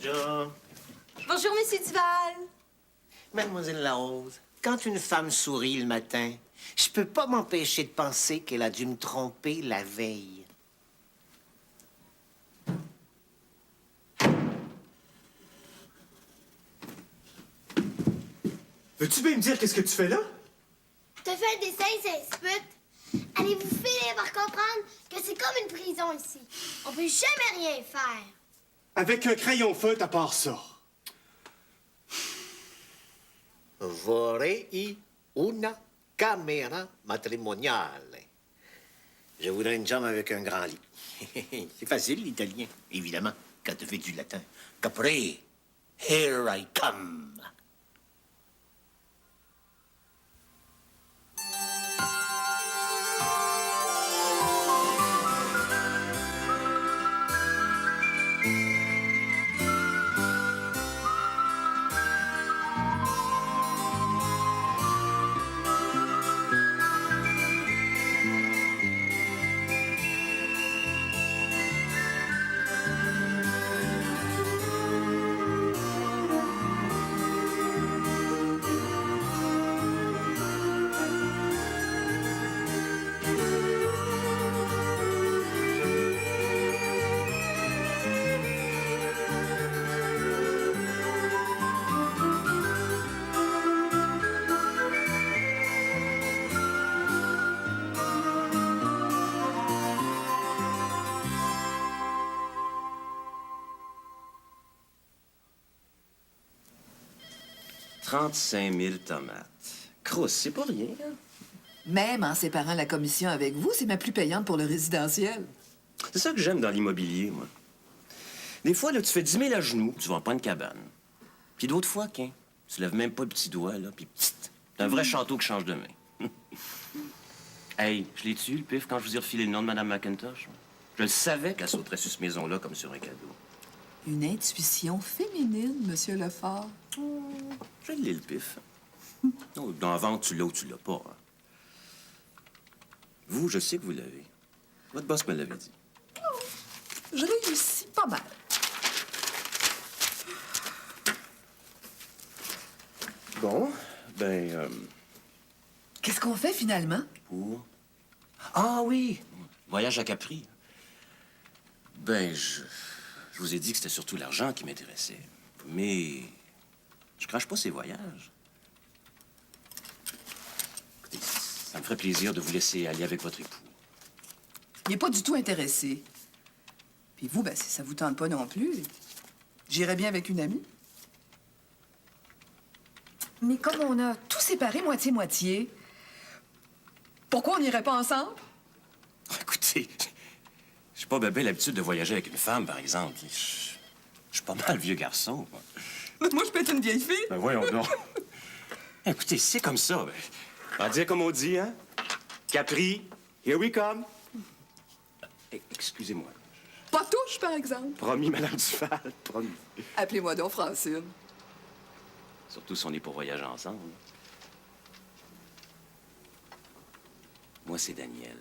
Bonjour. Bonjour, Monsieur Duval. Mademoiselle Larose, quand une femme sourit le matin, je peux pas m'empêcher de penser qu'elle a dû me tromper la veille. Veux-tu bien me dire qu'est-ce que tu fais là? T'as fait un dessin, c'est sput. Allez-vous finir par comprendre que c'est comme une prison ici. On peut jamais rien faire. Avec un crayon feutre à part ça. Vorrei una camera matrimoniale. Je voudrais une chambre avec un grand lit. C'est facile, l'italien, évidemment, quand tu fais du latin. Capre, here I come. « 35 000 tomates. Crousse, c'est pas rien, hein? Même en séparant la commission avec vous, c'est ma plus payante pour le résidentiel. C'est ça que j'aime dans l'immobilier, moi. Des fois, là, tu fais 10 000 à genoux, tu vends pas une cabane. Puis d'autres fois, tu lèves même pas le petit doigt, là, puis p'tit, t'as un vrai château qui change de main. Hey, je l'ai tué, le pif, quand je vous ai refilé le nom de Mme McIntosh. Je le savais qu'elle sauterait sur cette maison-là comme sur un cadeau. Une intuition féminine, Monsieur Lefort. Je l'ai, le pif. Oh, dans la vente, tu l'as ou tu l'as pas. Hein. Vous, je sais que vous l'avez. Votre boss me l'avait dit. Je réussis pas mal. Bon, ben, Qu'est-ce qu'on fait finalement? pour... Ah oui! Voyage à Capri. Ben, je vous ai dit que c'était surtout l'argent qui m'intéressait. Mais je crache pas ces voyages. Écoutez, ça me ferait plaisir de vous laisser aller avec votre époux. Il n'est pas du tout intéressé. Puis vous, ben, si ça vous tente pas non plus, j'irais bien avec une amie. Mais comme on a tout séparé moitié-moitié, pourquoi on n'irait pas ensemble? Écoutez, j'ai pas bien l'habitude de voyager avec une femme, par exemple. Je suis pas mal vieux garçon, moi. Moi, je peux être une vieille fille. Ben voyons donc. Écoutez, c'est comme ça. Ben, on va dire comme on dit, hein? Capri, here we come. Excusez-moi. Pas touche, par exemple. Promis, Madame Duval, promis. Appelez-moi donc Francine. Surtout si on est pour voyager ensemble. Moi, c'est Daniel.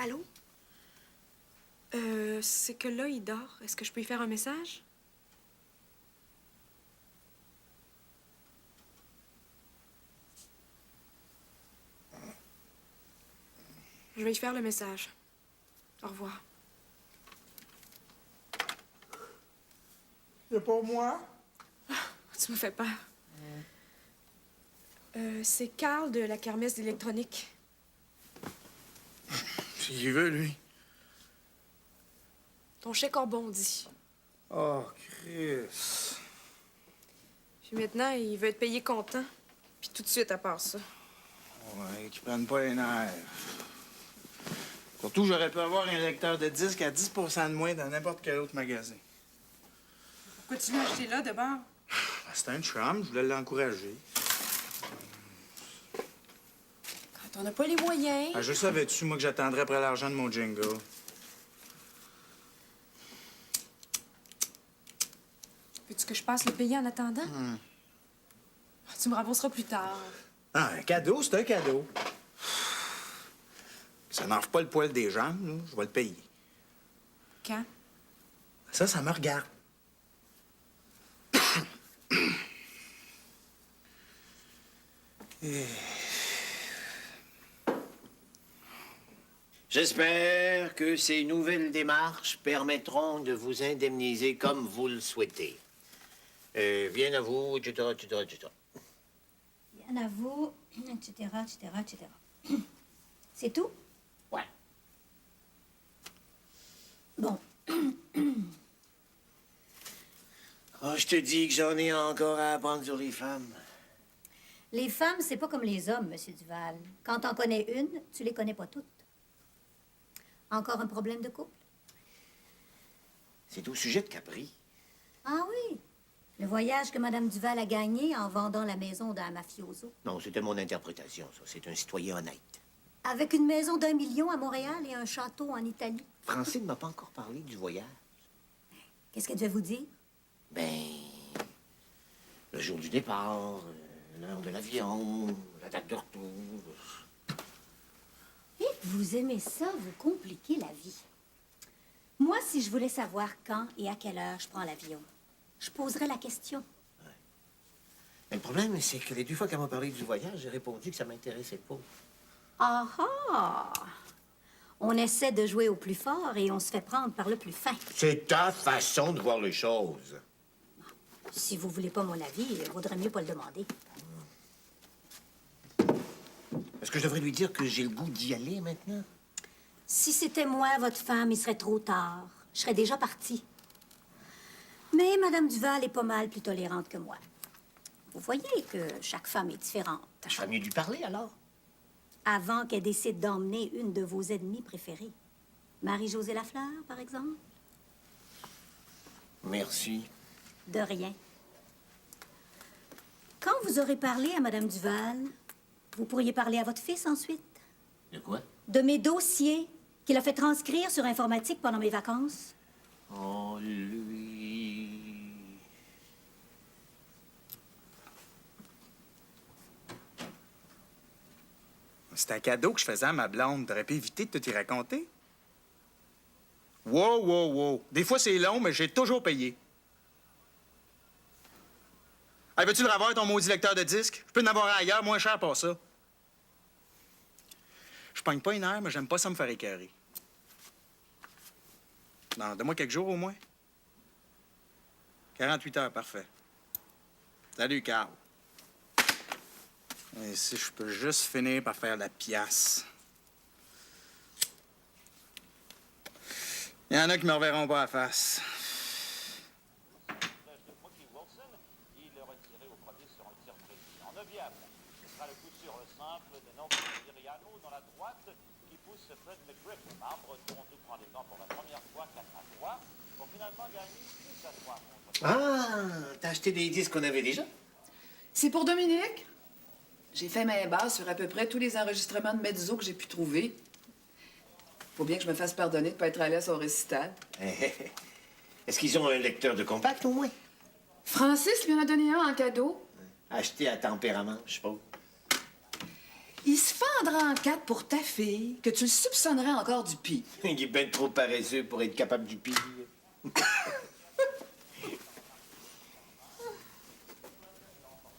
Allô? C'est que là, il dort. Est-ce que je peux lui faire un message? Je vais lui faire le message. Au revoir. C'est pour moi? Tu me fais peur. C'est Carl de la kermesse d'électronique. Qu'est-ce qu'il veut, lui? Ton chèque a rebondi. Oh, Chris. Puis maintenant, il veut être payé content. Puis tout de suite, à part ça. Ouais, qu'ils prennent pas les nerfs. Surtout, j'aurais pu avoir un lecteur de disques à 10 de moins dans n'importe quel autre magasin. Pourquoi tu l'as acheté là, d'abord? Ben, c'était un chum, je voulais l'encourager. Quand on n'a pas les moyens. Ah, je savais-tu, moi, que j'attendrais après l'argent de mon jingle? Veux-tu que je passe le payer en attendant? Tu me rembourseras plus tard. Ah, un cadeau, c'est un cadeau. Ça n'enlève pas le poil des jambes, là. Je vais le payer. Quand? Ça me regarde. J'espère que ces nouvelles démarches permettront de vous indemniser comme vous le souhaitez. Bien à vous, etc., etc., etc. Bien à vous, etc., etc., etc. C'est tout? Ouais. Bon. Oh, je te dis que j'en ai encore à apprendre sur les femmes. Les femmes, c'est pas comme les hommes, Monsieur Duval. Quand t'en connais une, tu les connais pas toutes. Encore un problème de couple? C'est au sujet de Capri. Ah oui. Le voyage que Madame Duval a gagné en vendant la maison d'un mafioso. Non, c'était mon interprétation, ça. C'est un citoyen honnête. Avec une maison d'1 million à Montréal et un château en Italie. Francine ne m'a pas encore parlé du voyage. Qu'est-ce qu'elle devait vous dire? Ben, le jour du départ, l'heure de l'avion, la date de retour. Et vous aimez ça, vous compliquer la vie. Moi, si je voulais savoir quand et à quelle heure je prends l'avion, je poserais la question. Mais le problème, c'est que les 2 fois qu'elle m'a parlé du voyage, j'ai répondu que ça m'intéressait pas. Ah ah! On essaie de jouer au plus fort et on se fait prendre par le plus fin. C'est ta façon de voir les choses. Si vous voulez pas mon avis, il vaudrait mieux pas le demander. Est-ce que je devrais lui dire que j'ai le goût d'y aller maintenant? Si c'était moi, votre femme, il serait trop tard. Je serais déjà partie. Mais Madame Duval est pas mal plus tolérante que moi. Vous voyez que chaque femme est différente. Je ferais mieux de lui parler, alors. Avant qu'elle décide d'emmener une de vos ennemies préférées. Marie-Josée Lafleur, par exemple? Merci. De rien. Quand vous aurez parlé à Madame Duval, vous pourriez parler à votre fils ensuite. De quoi? De mes dossiers qu'il a fait transcrire sur informatique pendant mes vacances. Oh, lui... C'est un cadeau que je faisais à ma blonde. T'aurais pu éviter de te y raconter? Wow, wow, wow. Des fois, c'est long, mais j'ai toujours payé. Hey, veux-tu le revoir, ton maudit lecteur de disques? Je peux en avoir un ailleurs, moins cher pour ça. Je pogne pas une heure, mais j'aime pas ça me faire écœurer. Non, donne-moi quelques jours au moins. 48 heures, parfait. Salut, Carl. Et si je peux juste finir par faire la pièce. Il y en a qui me reverront pas à la face. Ah, t'as acheté des disques qu'on avait déjà? C'est pour Dominique. J'ai fait main basse sur à peu près tous les enregistrements de mezzo que j'ai pu trouver. Faut bien que je me fasse pardonner de ne pas être allée à son récital. Est-ce qu'ils ont un lecteur de compact, au moins? Francis lui en a donné un en cadeau. Acheté à tempérament, je suppose. Il se fendra en 4 pour ta fille, que tu le soupçonnerais encore du pire. Il est bien trop paresseux pour être capable du pire.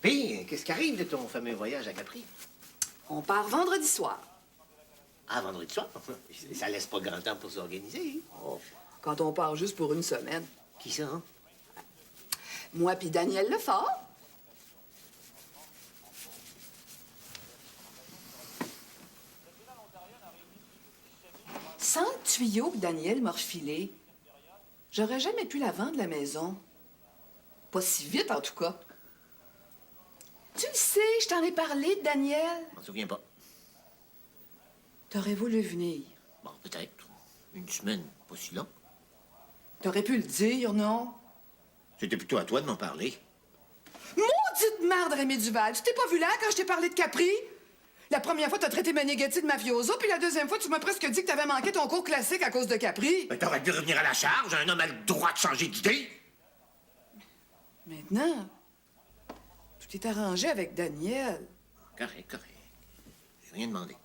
Puis, qu'est-ce qui arrive de ton fameux voyage à Capri? On part vendredi soir. Ah, vendredi soir? Ça laisse pas grand temps pour s'organiser. Oh, quand on part juste pour une semaine. Qui ça, hein? Moi puis Daniel Lefort. Sans le tuyau que Daniel m'a refilé, j'aurais jamais pu la vendre, la maison. Pas si vite, en tout cas. Tu le sais, je t'en ai parlé de Daniel. Je m'en souviens pas. T'aurais voulu venir. Bon, peut-être. Une semaine, pas si long. T'aurais pu le dire, non? C'était plutôt à toi de m'en parler. Maudite merde, Rémi Duval! Tu t'es pas vu là quand je t'ai parlé de Capri? La première fois, t'as traité Meneghetti de mafioso, puis la deuxième fois, tu m'as presque dit que t'avais manqué ton cours classique à cause de Capri. Ben, t'aurais dû revenir à la charge. Un homme a le droit de changer d'idée. Maintenant, tout est arrangé avec Daniel. Correct, correct. J'ai rien demandé.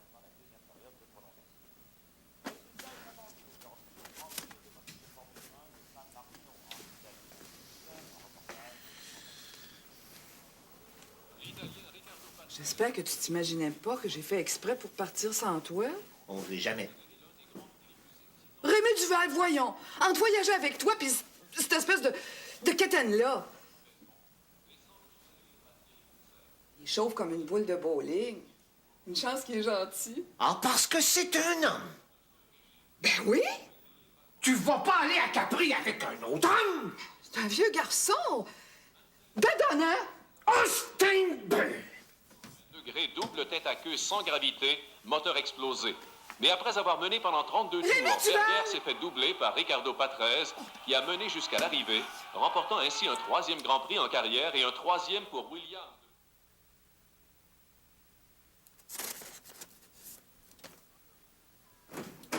J'espère que tu t'imaginais pas que j'ai fait exprès pour partir sans toi. On ne sait jamais. Rémi Duval, voyons! Entre voyager avec toi puis cette espèce de quétaine-là. Il chauffe comme une boule de bowling. Une chance qu'il est gentil. Ah, parce que c'est un homme. Ben oui! Tu vas pas aller à Capri avec un autre homme. C'est un vieux garçon! Bedonnant! Austin Burr. Degré double tête à queue sans gravité, moteur explosé. Mais après avoir mené pendant 32 tours, Rémi Duval! Berger s'est fait doubler par Ricardo Patrese, qui a mené jusqu'à l'arrivée, remportant ainsi un 3e Grand Prix en carrière et un 3e pour Williams.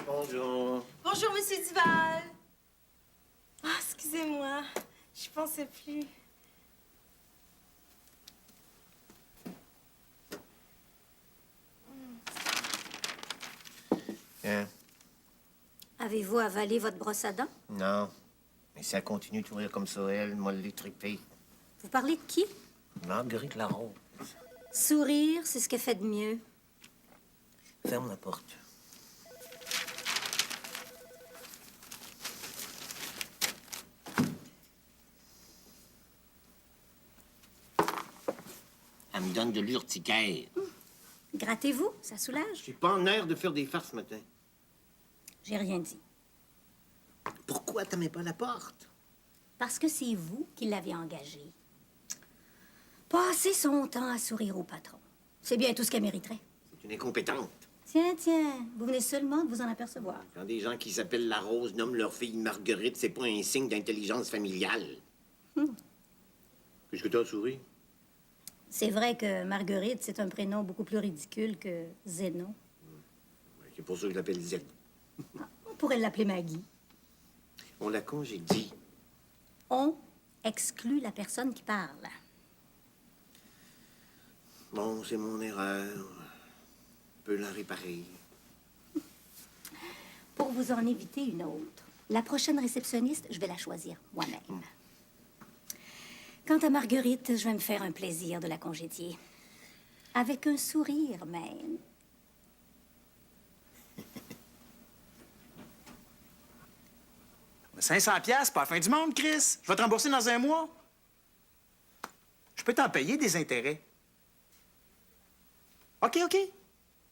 Bonjour. Bonjour, Monsieur Duval. Ah, excusez-moi. Je pensais plus. Hein? Avez-vous avalé votre brosse à dents? Non. Mais si elle continue de courir comme ça, elle m'a l'étrippé. Vous parlez de qui? Marguerite Larose. Sourire, c'est ce qu'elle fait de mieux. Ferme la porte. Elle me donne de l'urticaire. Grattez-vous, ça soulage. Je suis pas en air de faire des farces ce matin. J'ai rien dit. Pourquoi t'as mis pas la porte? Parce que c'est vous qui l'avez engagé. Passer son temps à sourire au patron. C'est bien tout ce qu'elle mériterait. C'est une incompétente. Tiens, vous venez seulement de vous en apercevoir. Quand des gens qui s'appellent Larose nomment leur fille Marguerite, c'est pas un signe d'intelligence familiale. Qu'est-ce que t'as souri? C'est vrai que Marguerite, c'est un prénom beaucoup plus ridicule que Zénon. C'est pour ça que je l'appelle Z. On pourrait l'appeler Maggie. On la congédie. On exclut la personne qui parle. Bon, c'est mon erreur. On peut la réparer. Pour vous en éviter une autre, la prochaine réceptionniste, je vais la choisir moi-même. Quant à Marguerite, je vais me faire un plaisir de la congédier. Avec un sourire même. « 500 piastres, pas la fin du monde, Chris. Je vais te rembourser dans un mois. Je peux t'en payer des intérêts. OK.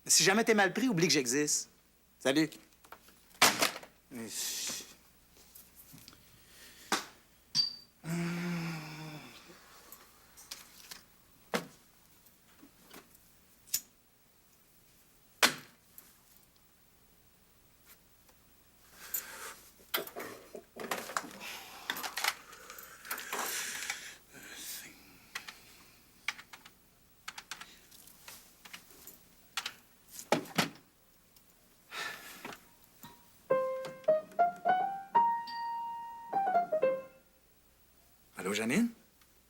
Si jamais t'es mal pris, oublie que j'existe. Salut. Allô, Janine?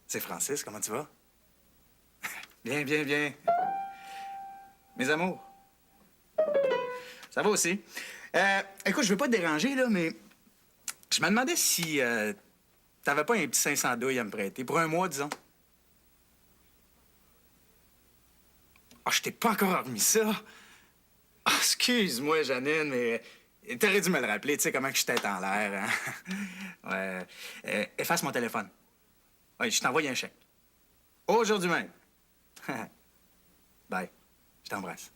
C'est Francis, comment tu vas? Bien. Mes amours. Ça va aussi. Écoute, je veux pas te déranger, là, mais je me demandais si t'avais pas un petit 500 douilles à me prêter, pour un mois, disons. Ah, je t'ai pas encore remis ça. Ah, excuse-moi, Janine, mais t'aurais dû me le rappeler, tu sais comment que je tête en l'air, hein? Ouais. Efface mon téléphone. Oui, je t'envoie un chèque. Aujourd'hui même. Bye. Je t'embrasse.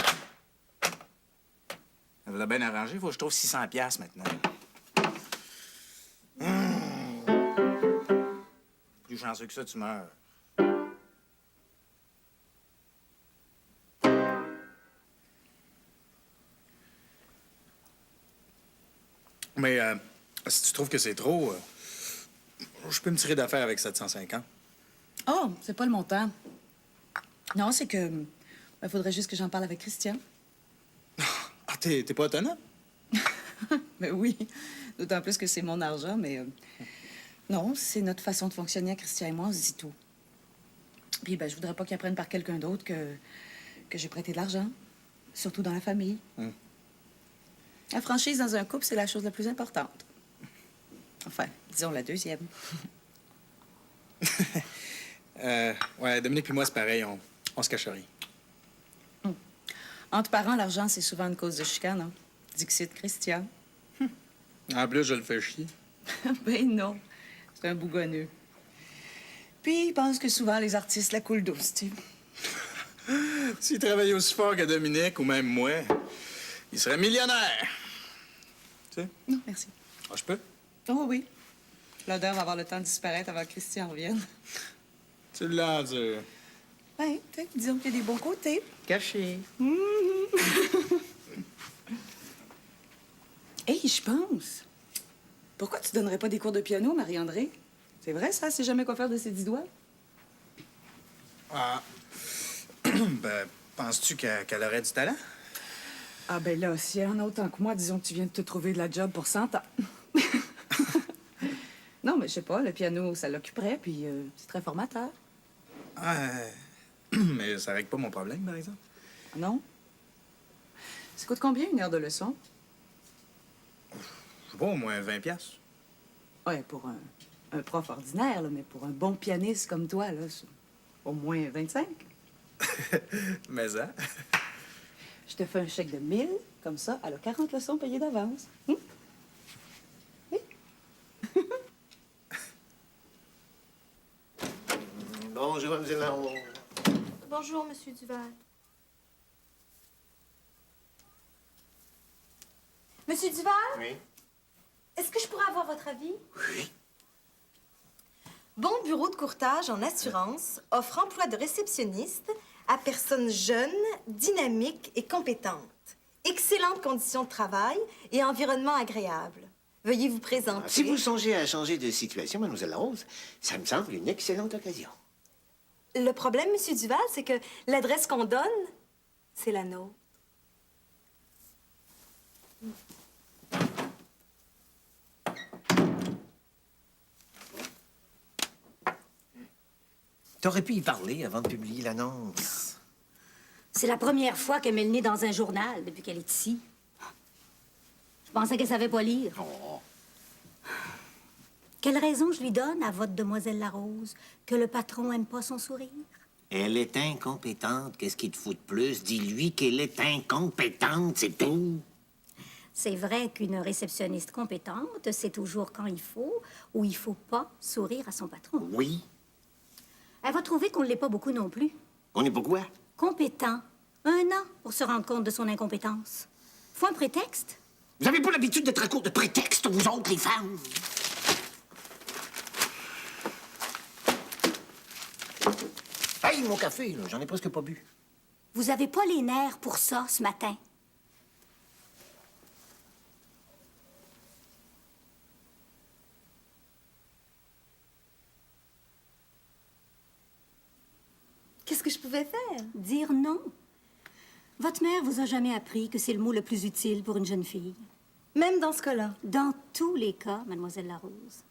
Ça vous a bien arrangé. Faut que je trouve 600 piastres maintenant. Plus chanceux que ça, tu meurs. Mais si tu trouves que c'est trop, je peux me tirer d'affaire avec 750. Oh, c'est pas le montant. Non, c'est que... faudrait juste que j'en parle avec Christian. Ah, t'es pas autonome? Mais oui, d'autant plus que c'est mon argent, mais... non, c'est notre façon de fonctionner à Christian et moi, on se dit tout. Puis, je voudrais pas qu'il apprenne par quelqu'un d'autre que j'ai prêté de l'argent. Surtout dans la famille. La franchise dans un couple, c'est la chose la plus importante. Enfin, disons la deuxième. Ouais, Dominique et moi, c'est pareil, on se cache rien. Entre parents, l'argent, c'est souvent une cause de chicane, hein? Dixit Christian. En plus, je le fais chier. Ben non, c'est un bougonneux. Puis, il pense que souvent, les artistes la coulent douce, tu sais. S'il travaillait aussi fort que Dominique, ou même moi, il serait millionnaire. Tu sais? Non, merci. Ah, je peux? Oh oui. L'odeur va avoir le temps de disparaître avant que Christian revienne. Tu l'as dit. Ben, disons qu'il y a des bons côtés. Caché. Hey, je pense. Pourquoi tu donnerais pas des cours de piano, Marie-André? C'est vrai, ça? C'est jamais quoi faire de ses 10 doigts? Ah. Ben, penses-tu qu'elle aurait du talent? Ah, ben là, si elle en a autant que moi, disons que tu viens de te trouver de la job pour 100 ans. Non, mais je sais pas, le piano, ça l'occuperait, puis c'est très formateur. Mais ça règle pas mon problème, par exemple. Non? Ça coûte combien une heure de leçon? Je sais pas, au moins 20 piastres. Ouais, pour un prof ordinaire, là, mais pour un bon pianiste comme toi, là, c'est au moins 25. Mais ça? Je te fais un chèque de 1000, comme ça, elle a 40 leçons payées d'avance. Oui? Bonjour, mademoiselle Larose. Bonjour, Monsieur Duval. Monsieur Duval? Oui? Est-ce que je pourrais avoir votre avis? Oui. Bon bureau de courtage en assurance offre emploi de réceptionniste à personnes jeunes, dynamiques et compétentes. Excellentes conditions de travail et environnement agréable. Veuillez vous présenter. Si vous songez à changer de situation, mademoiselle Larose, ça me semble une excellente occasion. Le problème, Monsieur Duval, c'est que l'adresse qu'on donne, c'est la nôtre. T'aurais pu y parler avant de publier l'annonce. C'est la première fois qu'elle met le nez dans un journal depuis qu'elle est ici. Je pensais qu'elle savait pas lire. Oh. Quelle raison je lui donne à votre demoiselle Larose que le patron aime pas son sourire? Elle est incompétente. Qu'est-ce qu'il te faut de plus? Dis-lui qu'elle est incompétente, c'est tout. C'est vrai qu'une réceptionniste compétente sait toujours quand il faut ou il faut pas sourire à son patron. Oui. Elle va trouver qu'on ne l'est pas beaucoup non plus. On est pourquoi? Compétent. 1 an pour se rendre compte de son incompétence. Faut un prétexte? Vous avez pas l'habitude d'être à court de prétextes, vous autres, les femmes? Hey, mon café, là, j'en ai presque pas bu. Vous avez pas les nerfs pour ça ce matin. Qu'est-ce que je pouvais faire? Dire non. Votre mère vous a jamais appris que c'est le mot le plus utile pour une jeune fille. Même dans ce cas-là. Dans tous les cas, mademoiselle Larose.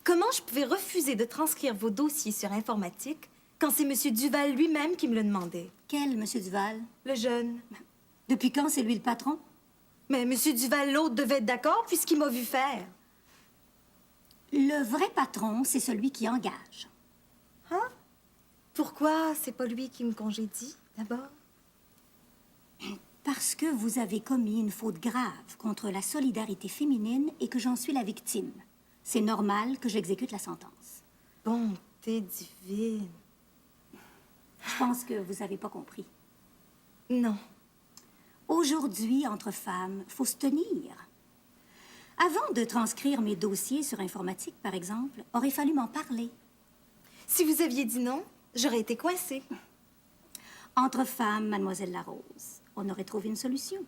Comment je pouvais refuser de transcrire vos dossiers sur informatique quand c'est Monsieur Duval lui-même qui me le demandait? Quel, Monsieur Duval? Le jeune. Depuis quand c'est lui le patron? Mais Monsieur Duval, l'autre, devait être d'accord puisqu'il m'a vu faire. Le vrai patron, c'est celui qui engage. Hein? Pourquoi c'est pas lui qui me congédie, d'abord? Parce que vous avez commis une faute grave contre la solidarité féminine et que j'en suis la victime. C'est normal que j'exécute la sentence. Bonté divine. Je pense que vous n'avez pas compris. Non. Aujourd'hui, entre femmes, faut se tenir. Avant de transcrire mes dossiers sur informatique, par exemple, aurait fallu m'en parler. Si vous aviez dit non, j'aurais été coincée. Entre femmes, mademoiselle Larose, on aurait trouvé une solution.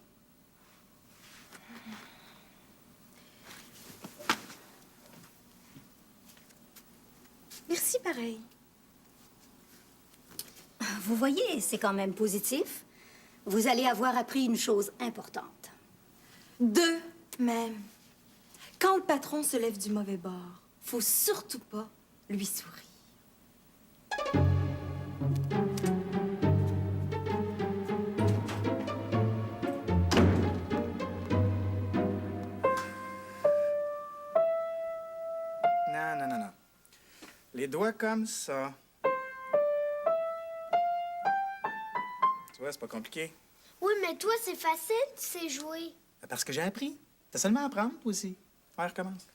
Merci, pareil. Vous voyez, c'est quand même positif. Vous allez avoir appris une chose importante. 2 même. Quand le patron se lève du mauvais bord, faut surtout pas lui sourire. Non, non, non, non. Les doigts comme ça. Tu vois, c'est pas compliqué. Oui, mais toi, c'est facile, tu sais jouer. Parce que j'ai appris. T'as seulement à apprendre, toi aussi. Ouais, recommence.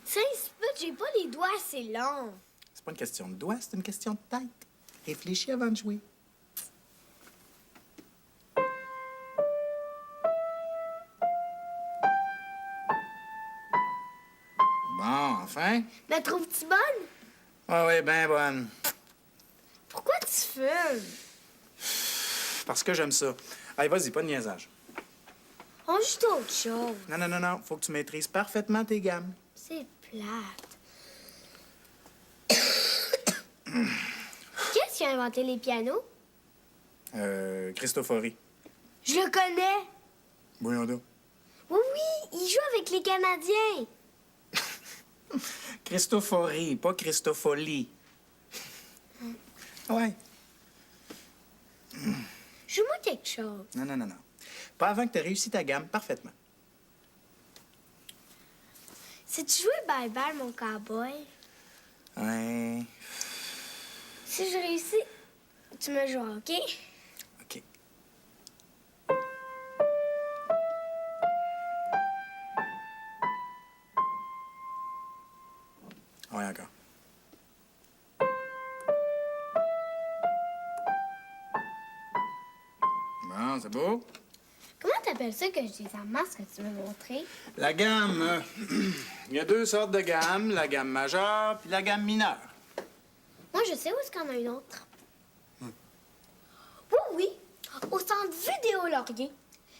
Ça se peut, j'ai pas les doigts assez longs. C'est pas une question de doigts, c'est une question de tête. Réfléchis avant de jouer. Bon, enfin. La trouves-tu bonne? Ah oui, ben bonne. Pourquoi tu fumes? Parce que j'aime ça. Allez, vas-y, pas de niaisage. On joue d'autre chose. Non, non, non, non. Faut que tu maîtrises parfaitement tes gammes. C'est plate. Qu'est-ce qui a inventé les pianos? Cristofori. Je le connais. Voyons donc. Oui, oui, il joue avec les Canadiens. Cristofori, pas Cristofoli. Ouais. Joue-moi quelque chose. Non, non, non, non. Pas avant que tu aies réussi ta gamme parfaitement. Si tu jouais bye-bye, mon cowboy, Ouais. si je réussis, tu me joues, OK? OK. Ouais, encore. Bon, c'est beau. Comment t'appelles ça que je désamasse que tu m'as montré? La gamme. Il y a 2 sortes de gammes, la gamme majeure puis la gamme mineure. Moi, je sais où est-ce qu'il y en a une autre. Oui, oui, au centre Vidéo Laurier.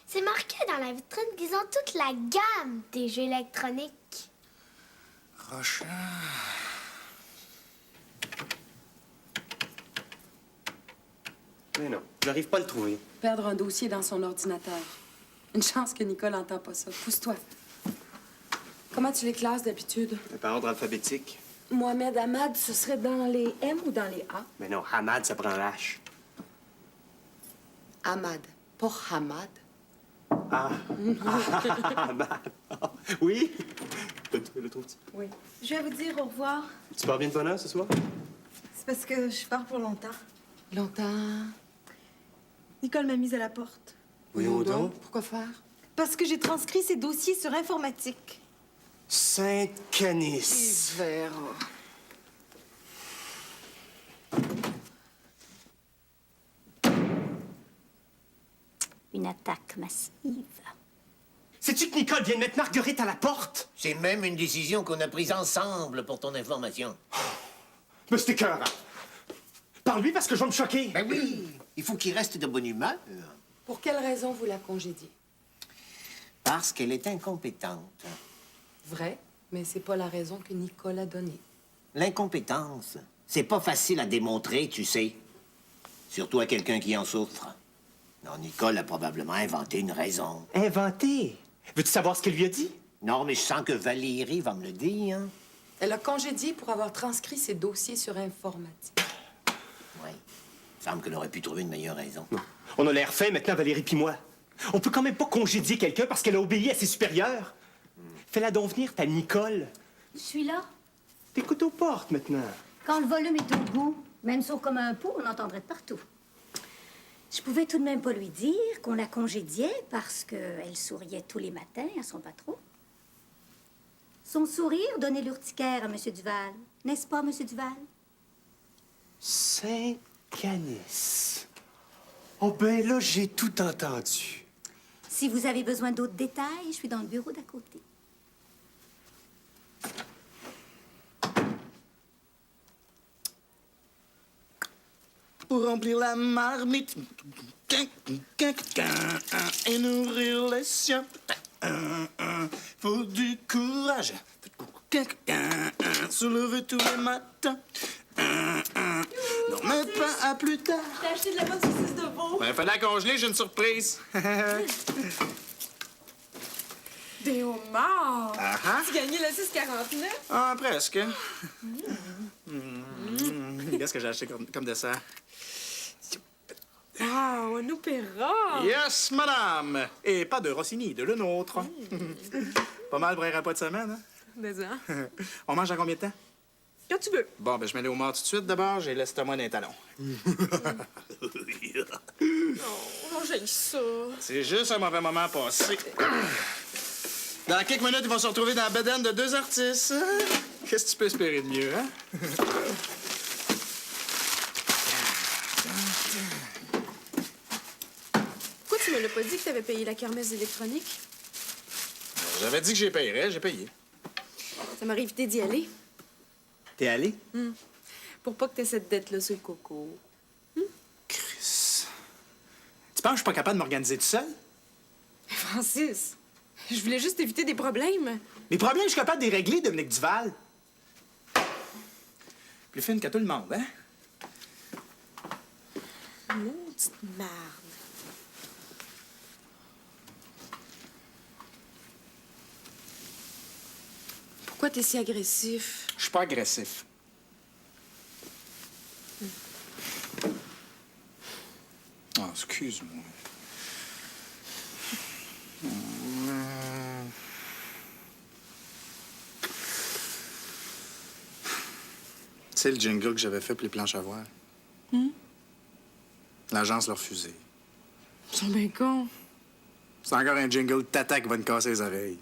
C'est marqué dans la vitrine qu'ils ont toute la gamme des jeux électroniques. Rochard. Mais non, j'arrive pas à le trouver. Perdre un dossier dans son ordinateur. Une chance que Nicole n'entend pas ça. Pousse-toi. Comment tu les classes d'habitude? Par ordre alphabétique. Mohamed Ahmad, ce serait dans les M ou dans les A? Mais non, Hamad, ça prend H. Ahmad, pas Hamad. Ah. Hamad. Oui? Le trouves-tu? Oui. Je vais vous dire au revoir. Tu pars bien de bonne heure ce soir? C'est parce que je pars pour longtemps. Longtemps? Nicole m'a mise à la porte. Voyons donc. Pourquoi faire? Parce que j'ai transcrit ses dossiers sur informatique. Sainte-Canice. Verra. Une attaque massive. Sais-tu que Nicole vient de mettre Marguerite à la porte? C'est même une décision qu'on a prise ensemble pour ton information. Mais c'est écœurant. Parle-lui parce que je vais me choquer. Ben oui, il faut qu'il reste de bonne humeur. Pour quelle raison vous la congédiez? Parce qu'elle est incompétente. Vrai, mais c'est pas la raison que Nicole a donnée. L'incompétence, c'est pas facile à démontrer, tu sais. Surtout à quelqu'un qui en souffre. Non, Nicole a probablement inventé une raison. Inventé? Veux-tu savoir ce qu'elle lui a dit? Non, mais je sens que Valérie va me le dire. Elle a congédié pour avoir transcrit ses dossiers sur informatique. Oui. Il semble qu'elle aurait pu trouver une meilleure raison. Non. On a l'air fin maintenant, Valérie puis moi. On peut quand même pas congédier quelqu'un parce qu'elle a obéi à ses supérieurs. Fais-la donc venir, ta Nicole. Je suis là. T'écoutes aux portes maintenant. Quand le volume est au bout, même sauf comme un pot, on entendrait de partout. Je pouvais tout de même pas lui dire qu'on la congédiait parce qu'elle souriait tous les matins à son patron. Son sourire donnait l'urticaire à M. Duval. N'est-ce pas, M. Duval? Sainte-Canice. Oh ben là, j'ai tout entendu. Si vous avez besoin d'autres détails, je suis dans le bureau d'à côté. pour remplir la marmite et nourrir les siens. Faut du courage. Se lever tous les matins. Non, mais pas à plus tard. J'ai acheté de la bonne saucisse de veau. Ben, fallait la congeler, j'ai une surprise. Des homards! Ah-ha. Tu gagnais le 6,49? Ah, presque. Qu'est-ce que j'ai acheté comme dessert? Wow, un opéra! Yes, madame! Et pas de Rossini, de le nôtre. Pas mal pour un repas de semaine, hein? Mais hein? On mange en combien de temps? Quand tu veux. Bon, ben, je mets les homards tout de suite. D'abord, j'ai l'estomac d'un talon. Oh, j'ai ça. C'est juste un mauvais moment passé. Dans quelques minutes, ils vont se retrouver dans la bedaine de deux artistes. Qu'est-ce que tu peux espérer de mieux, hein? Pourquoi tu me l'as pas dit que t'avais payé la kermesse électronique? J'avais dit que j'y payerais, j'ai payé. Ça m'aurait évité d'y aller. T'es allé? Pour pas que t'aies cette dette-là sur le coco. Chris. Tu penses que je suis pas capable de m'organiser tout seul? Francis, je voulais juste éviter des problèmes. Les problèmes, je suis capable de les régler, Dominique Duval. Plus fine que tout le monde, hein? Maudite merde. Pourquoi t'es si agressif? Je suis pas agressif. Oh, excuse-moi. Tu sais le jingle que j'avais fait pour les planches à voile? L'agence l'a refusé. Ils sont bien cons. C'est encore un jingle de tata qui va me casser les oreilles.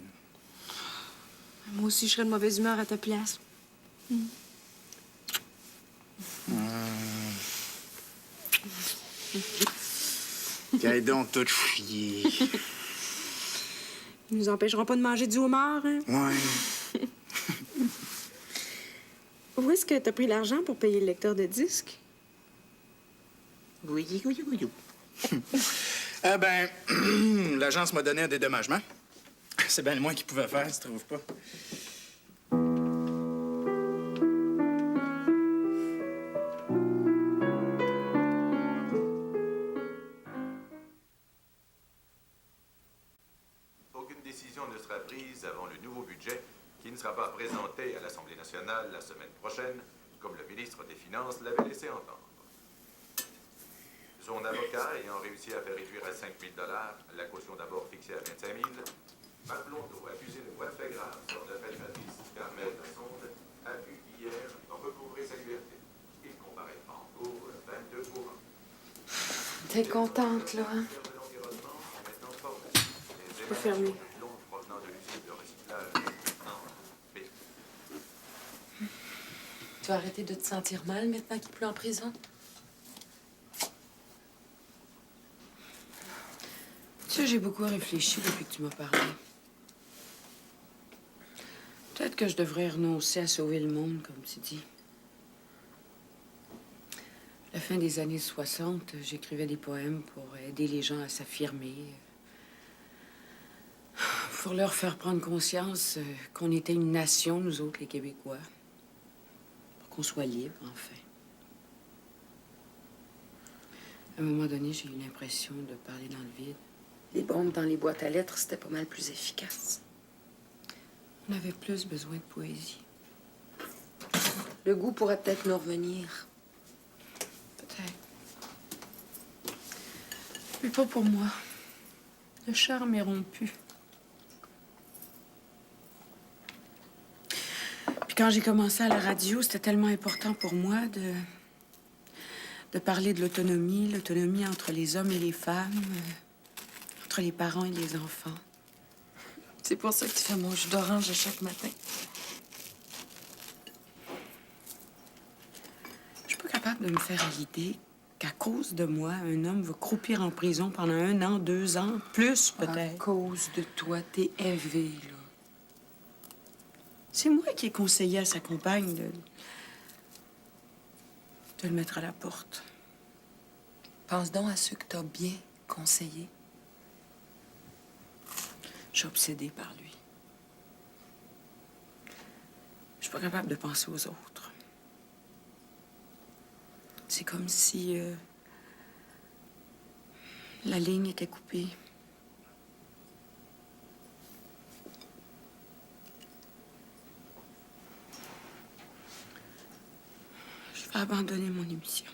Moi aussi, je serais de mauvaise humeur à ta place. Qu'aille donc tout chier. Ils nous empêcheront pas de manger du homard, hein? Ouais. Où est-ce que t'as pris l'argent pour payer le lecteur de disques? Oui. Eh ben, l'agence m'a donné un dédommagement. C'est bien le moins qu'ils pouvaient faire, tu trouves pas? Aucune décision ne sera prise avant le nouveau budget qui ne sera pas présenté à l'Assemblée nationale la semaine prochaine, comme le ministre des Finances l'avait laissé entendre. Son avocat ayant réussi à faire réduire à 5 000 $, la caution d'abord fixée à 25 000, Marc Blondeau, accusé de voies fait grave sur la patrice Carmel Lassonde, a pu hier recouvrer sa liberté. Il comparaîtra en cours le 22 courant. T'es contente, là, hein? Je peux fermer. Tu vas arrêter de te sentir mal maintenant qu'il est plus en prison? Tu sais, j'ai beaucoup réfléchi depuis que tu m'as parlé. Peut-être que je devrais renoncer à sauver le monde, comme tu dis. À la fin des années 60, j'écrivais des poèmes pour aider les gens à s'affirmer, pour leur faire prendre conscience qu'on était une nation, nous autres, les Québécois, pour qu'on soit libre, enfin. À un moment donné, j'ai eu l'impression de parler dans le vide. Les bombes dans les boîtes à lettres, c'était pas mal plus efficace. On avait plus besoin de poésie. Le goût pourrait peut-être nous revenir. Peut-être. Mais pas pour moi. Le charme est rompu. Puis quand j'ai commencé à la radio, c'était tellement important pour moi de parler de l'autonomie entre les hommes et les femmes, entre les parents et les enfants. C'est pour ça que tu fais mon jus d'orange à chaque matin. Je suis pas capable de me faire à l'idée qu'à cause de moi, un homme va croupir en prison pendant 1 an, 2 ans, plus peut-être. À cause de toi, t'es élevé, là. C'est moi qui ai conseillé à sa compagne de le mettre à la porte. Pense donc à ceux que t'as bien conseillés. Je suis obsédée par lui. Je suis pas capable de penser aux autres. C'est comme si la ligne était coupée. Je vais abandonner mon émission.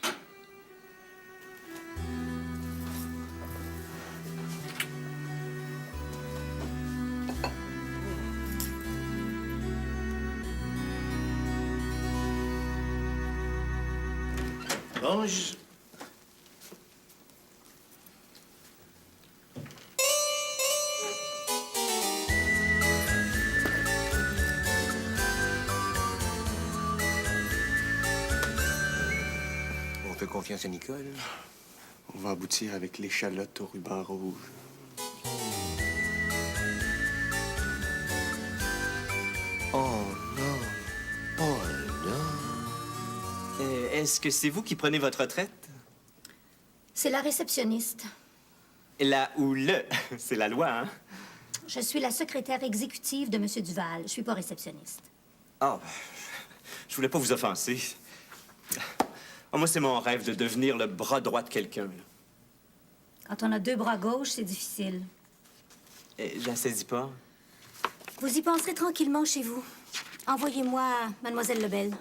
Ange. On fait confiance à Nicole. On va aboutir avec l'échalote au ruban rouge. Oh non. Oh non. Est-ce que c'est vous qui prenez votre retraite? C'est la réceptionniste. La ou le, c'est la loi, hein? Je suis la secrétaire exécutive de M. Duval. Je suis pas réceptionniste. Ah, je voulais pas vous offenser. Ah, moi, c'est mon rêve de devenir le bras droit de quelqu'un. Là. Quand on a deux bras gauches, c'est difficile. J'assaisis pas. Vous y penserez tranquillement chez vous. Envoyez-moi Mademoiselle Lebel.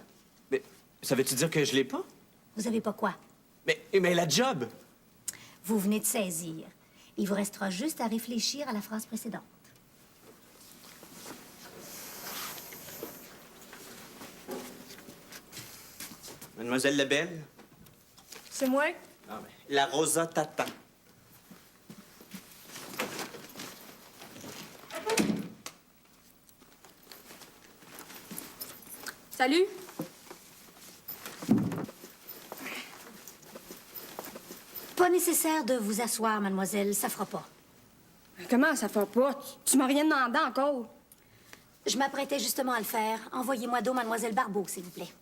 Mais ça veut-tu dire que je l'ai pas? Vous avez pas quoi? Mais la job! Vous venez de saisir. Il vous restera juste à réfléchir à la phrase précédente. Mademoiselle Lebel? C'est moi? Ah, ben, la Rosa Tata. Salut. Pas nécessaire de vous asseoir, mademoiselle. Ça fera pas. Comment ça fait pas? Tu m'as rien demandé encore. Je m'apprêtais justement à le faire. Envoyez-moi donc mademoiselle Barbeau, s'il vous plaît.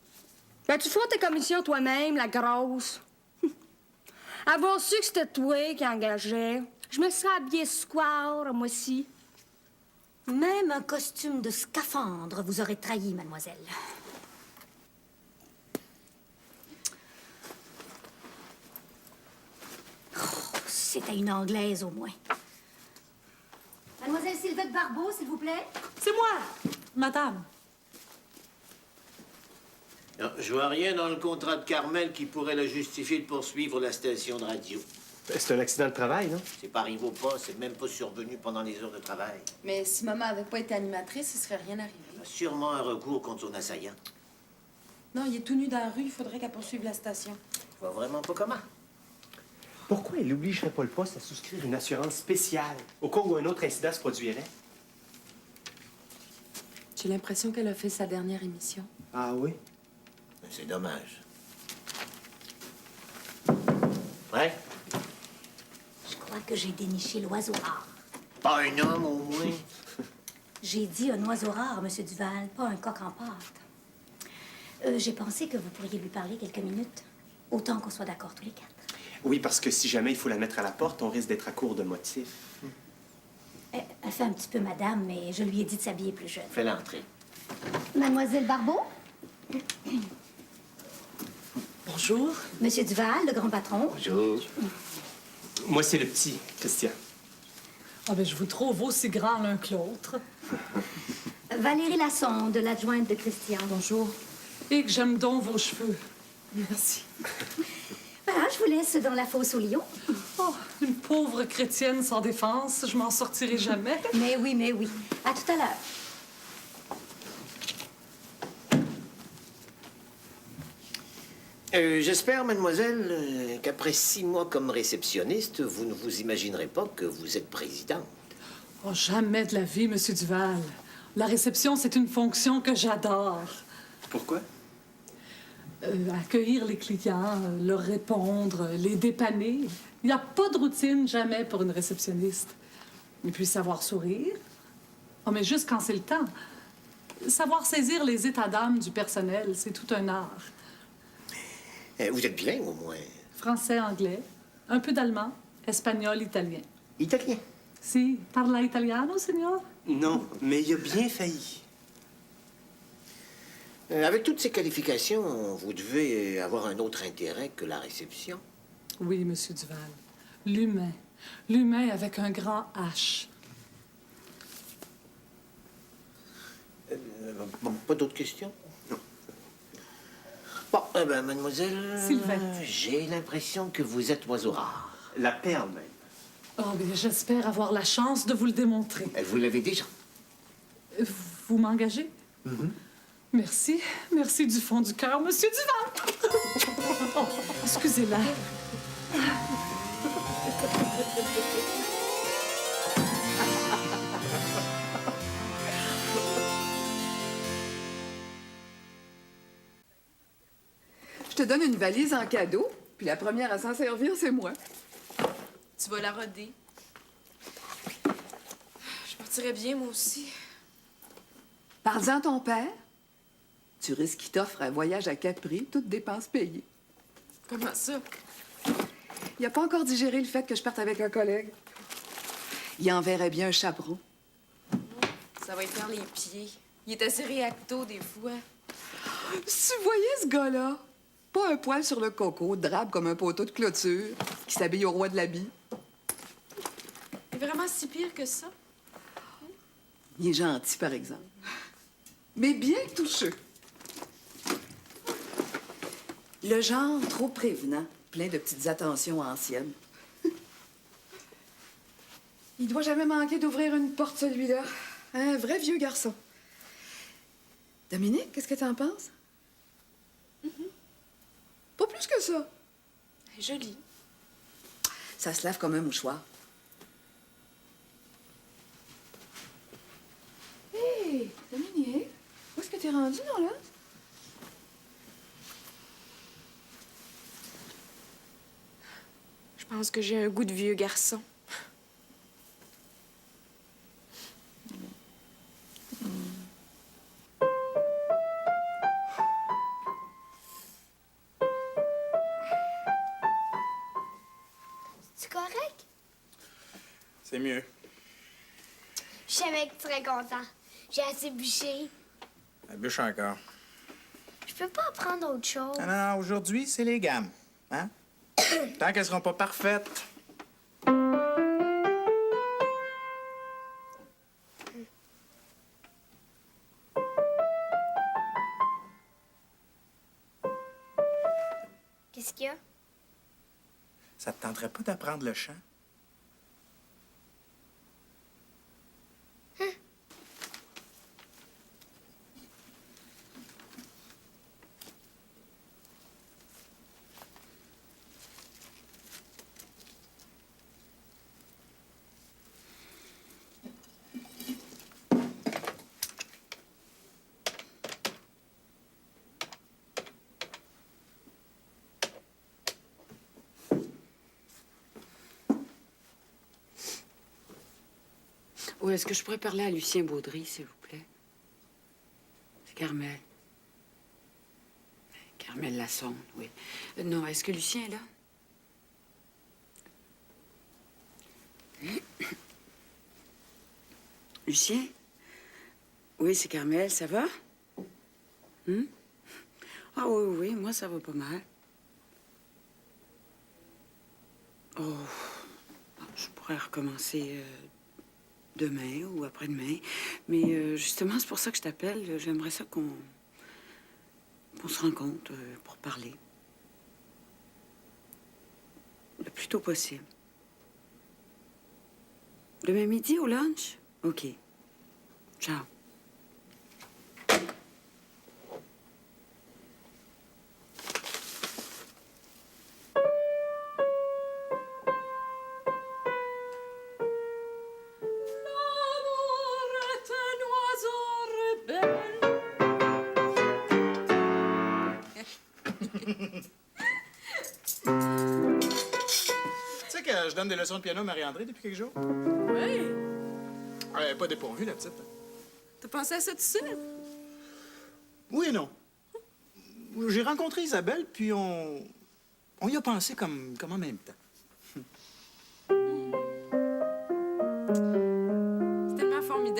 Ben, tu feras tes commissions toi-même, la grosse. Avoir su que c'était toi qui engageais, je me serais habillée square, moi aussi. Même un costume de scaphandre vous aurait trahi, mademoiselle. Oh, c'était une Anglaise, au moins. Mademoiselle Sylvette Barbeau, s'il vous plaît. C'est moi, madame. Non, je vois rien dans le contrat de Carmel qui pourrait le justifier de poursuivre la station de radio. C'est un accident de travail, non? C'est pas arrivé au pas, c'est même pas survenu pendant les heures de travail. Mais si maman avait pas été animatrice, il serait rien arrivé. Il y a sûrement un recours contre son assaillant. Non, il est tout nu dans la rue. Il faudrait qu'elle poursuive la station. Je vois vraiment pas comment. Pourquoi elle n'obligerait pas le poste à souscrire une assurance spéciale au cas où un autre incident se produirait? J'ai l'impression qu'elle a fait sa dernière émission. Ah oui? C'est dommage. Ouais? Je crois que j'ai déniché l'oiseau rare. Pas un homme, au moins. J'ai dit un oiseau rare, Monsieur Duval, pas un coq en pâte. J'ai pensé que vous pourriez lui parler quelques minutes. Autant qu'on soit d'accord tous les quatre. Oui, parce que si jamais il faut la mettre à la porte, on risque d'être à court de motifs. Elle fait un petit peu madame, mais je lui ai dit de s'habiller plus jeune. Fais l'entrée. Mademoiselle Barbeau? Bonjour. Monsieur Duval, le grand patron. Bonjour. Moi, c'est le petit, Christian. Ah ben, je vous trouve aussi grand l'un que l'autre. Valérie Lassonde, l'adjointe de Christian. Bonjour. Et que j'aime donc vos cheveux. Merci. Voilà, je vous laisse dans la fosse au lion. Oh, une pauvre chrétienne sans défense, je m'en sortirai jamais. Mais oui, mais oui. À tout à l'heure. J'espère, mademoiselle, qu'après 6 mois comme réceptionniste, vous ne vous imaginerez pas que vous êtes présidente. Oh, jamais de la vie, Monsieur Duval. La réception, c'est une fonction que j'adore. Pourquoi? Accueillir les clients, leur répondre, les dépanner. Il n'y a pas de routine, jamais, pour une réceptionniste. Et puis, savoir sourire. Oh, mais juste quand c'est le temps. Savoir saisir les états d'âme du personnel, c'est tout un art. Vous êtes bilingue, au moins. Français, anglais. Un peu d'allemand, espagnol, italien. Italien? Si, parla italiano, signor? Non, mais il a bien failli. Avec toutes ces qualifications, vous devez avoir un autre intérêt que la réception. Oui, Monsieur Duval. L'humain. L'humain avec un grand H. Bon, pas d'autres questions? Non. Bon, mademoiselle... Sylvette. J'ai l'impression que vous êtes oiseau rare. La perle, même. Oh, bien, j'espère avoir la chance de vous le démontrer. Vous l'avez déjà. Vous m'engagez? Merci. Merci du fond du cœur, Monsieur Duval. Oh, excusez-la. Je te donne une valise en cadeau, puis la première à s'en servir, c'est moi. Tu vas la roder. Je partirais bien, moi aussi. Parle-en à ton père. Tu risques qu'il t'offre un voyage à Capri, toutes dépenses payées. Comment ça? Il n'a pas encore digéré le fait que je parte avec un collègue. Il enverrait bien un chaperon. Ça va y faire les pieds. Il est assez réacto des fois. Si tu voyais ce gars-là, pas un poil sur le coco, drabe comme un poteau de clôture, qui s'habille au roi de l'habit. Il est vraiment si pire que ça? Il est gentil, par exemple. Mais bien toucheux. Le genre trop prévenant, plein de petites attentions anciennes. Il doit jamais manquer d'ouvrir une porte, celui-là. Un vrai vieux garçon. Dominique, qu'est-ce que t'en penses? Pas plus que ça. Joli. Ça se lave comme un mouchoir. Hé, Dominique, où est-ce que t'es rendu, non, là? Je pense que j'ai un goût de vieux garçon. C'est correct? C'est mieux. Je savais que tu serais content. J'ai assez bûché. La bûche encore. Je peux pas prendre autre chose. Non, non, aujourd'hui, c'est les gammes. Hein? Tant qu'elles seront pas parfaites. Qu'est-ce qu'il y a? Ça te tenterait pas d'apprendre le chant? Oui, est-ce que je pourrais parler à Lucien Baudry, s'il vous plaît? C'est Carmel. Carmel Lassonde, oui. Non, est-ce que Lucien est là? Lucien? Oui, c'est Carmel, ça va? Ah oui, oui, moi, ça va pas mal. Oh, je pourrais recommencer demain ou après-demain. Mais justement, c'est pour ça que je t'appelle. J'aimerais ça qu'on se rencontre pour parler. Le plus tôt possible. Demain midi au lunch? OK. Ciao. Tu sais que je donne des leçons de piano à Marie-André depuis quelques jours? Oui. Elle est pas dépourvue, la petite. T'as pensé à ça tout seul? Oui et non. J'ai rencontré Isabelle, puis on y a pensé comme en même temps.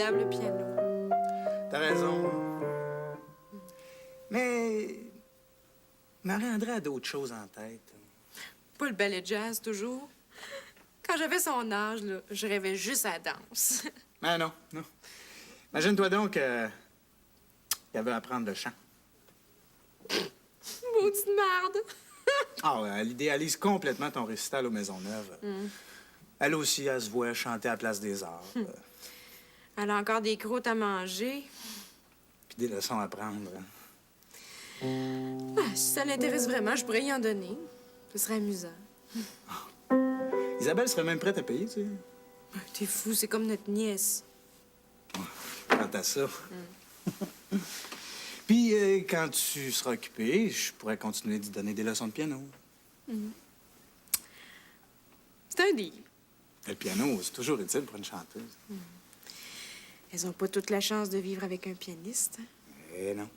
formidable, le piano. T'as raison. Mais Marie-André a d'autres choses en tête. Pas le ballet jazz, toujours. Quand j'avais son âge, là, je rêvais juste à la danse. Ah non, non. Imagine-toi donc qu'elle veut apprendre le chant. Maudite merde! Ah, ouais, elle idéalise complètement ton récital aux Maisonneuves. Elle aussi, elle se voit chanter à la Place des Arts. Elle a encore des croûtes à manger. Puis des leçons à prendre. Ah, si ça l'intéresse vraiment, je pourrais y en donner. Ce serait amusant. Isabelle serait même prête à payer, tu sais. T'es fou, c'est comme notre nièce. Quant à ça. Puis, quand tu seras occupé, je pourrais continuer d'y donner des leçons de piano. C'est un deal. Le piano, c'est toujours utile pour une chanteuse. Elles ont pas toute la chance de vivre avec un pianiste. Eh non.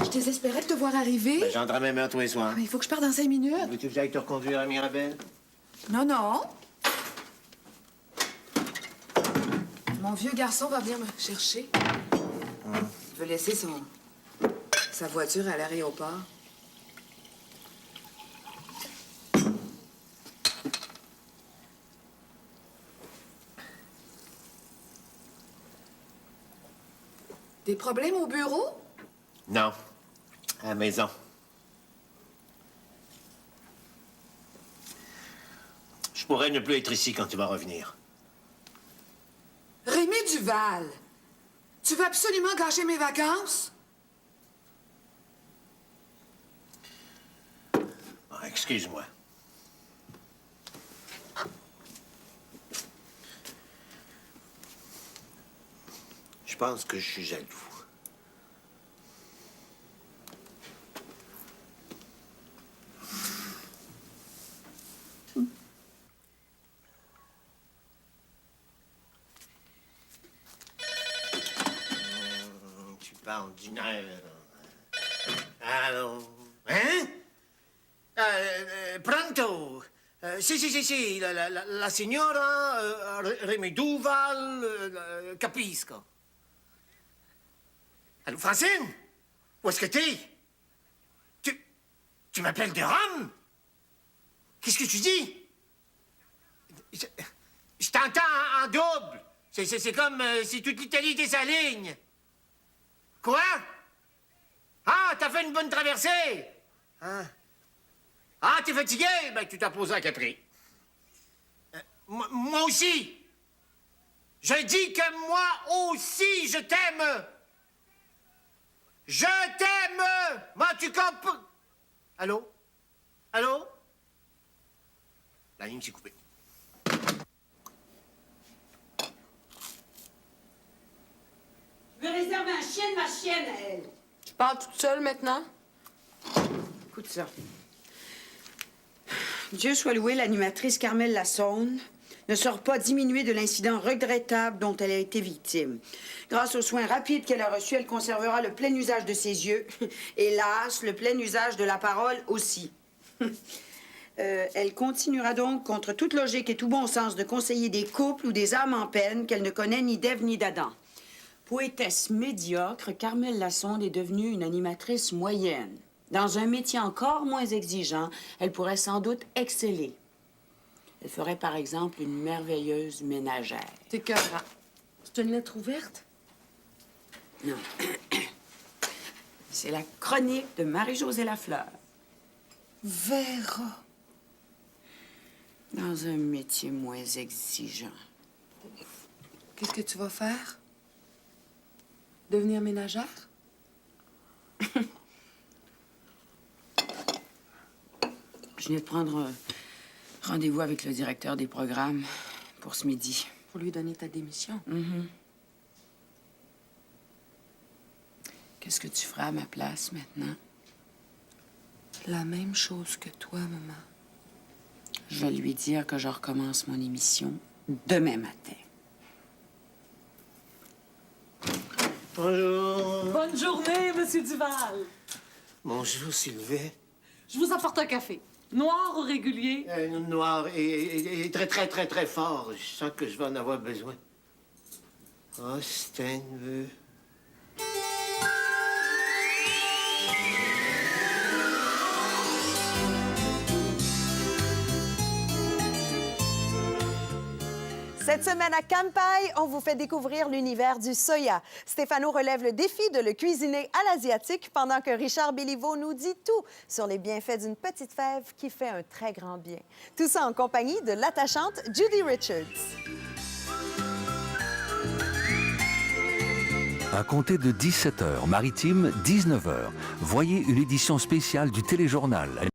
Je désespérais de te voir arriver. Ben, j'en dirais même un tous les soirs. Il faut que je parte dans 5 minutes. Veux-tu que j'aille te reconduire à Mirabel? Non, non. Mon vieux garçon va venir me chercher. Il veut laisser sa voiture à l'aéroport. Des problèmes au bureau? Non. À la maison. Je pourrais ne plus être ici quand tu vas revenir. Rémi Duval, tu veux absolument gâcher mes vacances? Ah, excuse-moi. Je pense que je suis jaloux. Tu parles d'une heure. Alors, hein? Pronto. Si, la signora Rémi Duval, capisco. Allô, Francine? Où est-ce que t'es? Tu m'appelles de Rome? Qu'est-ce que tu dis? Je t'entends en double. C'est comme si toute l'Italie était sa ligne. Quoi? Ah, t'as fait une bonne traversée? Hein? Ah, t'es fatigué? Ben, tu t'as posé à Capri. Moi aussi. Je dis que moi aussi, je t'aime. Je t'aime. Moi, tu comprends? Allô? Allô? La ligne s'est coupée. Je veux réserver un chien de ma chienne à elle. Tu parles toute seule maintenant? Écoute ça. Dieu soit loué, l'animatrice Carmel Lassonde ne sort pas diminuée de l'incident regrettable dont elle a été victime. Grâce aux soins rapides qu'elle a reçus, elle conservera le plein usage de ses yeux. Hélas, le plein usage de la parole aussi. Elle continuera donc, contre toute logique et tout bon sens, de conseiller des couples ou des âmes en peine qu'elle ne connaît ni d'Ève ni d'Adam. Poétesse médiocre, Carmel Lassonde est devenue une animatrice moyenne. Dans un métier encore moins exigeant, elle pourrait sans doute exceller. Elle ferait, par exemple, une merveilleuse ménagère. T'es écœurant. C'est une lettre ouverte? Non. C'est la chronique de Marie-Josée Lafleur. Vera. Dans un métier moins exigeant. Qu'est-ce que tu vas faire? Devenir ménagère? Je viens de prendre rendez-vous avec le directeur des programmes pour ce midi. Pour lui donner ta démission? Qu'est-ce que tu feras à ma place maintenant? La même chose que toi, maman. Je vais lui dire que je recommence mon émission demain matin. Bonjour. Bonne journée, Monsieur Duval. Bonjour, Sylvain. Je vous apporte un café. Noir ou régulier? Noir et très, très, très, très fort. Je sens que je vais en avoir besoin. Oh, c'est un neveu. Cette semaine à Kanpai, on vous fait découvrir l'univers du soya. Stéphano relève le défi de le cuisiner à l'asiatique pendant que Richard Béliveau nous dit tout sur les bienfaits d'une petite fève qui fait un très grand bien. Tout ça en compagnie de l'attachante Judy Richards. À compter de 17h, maritime, 19h, voyez une édition spéciale du téléjournal.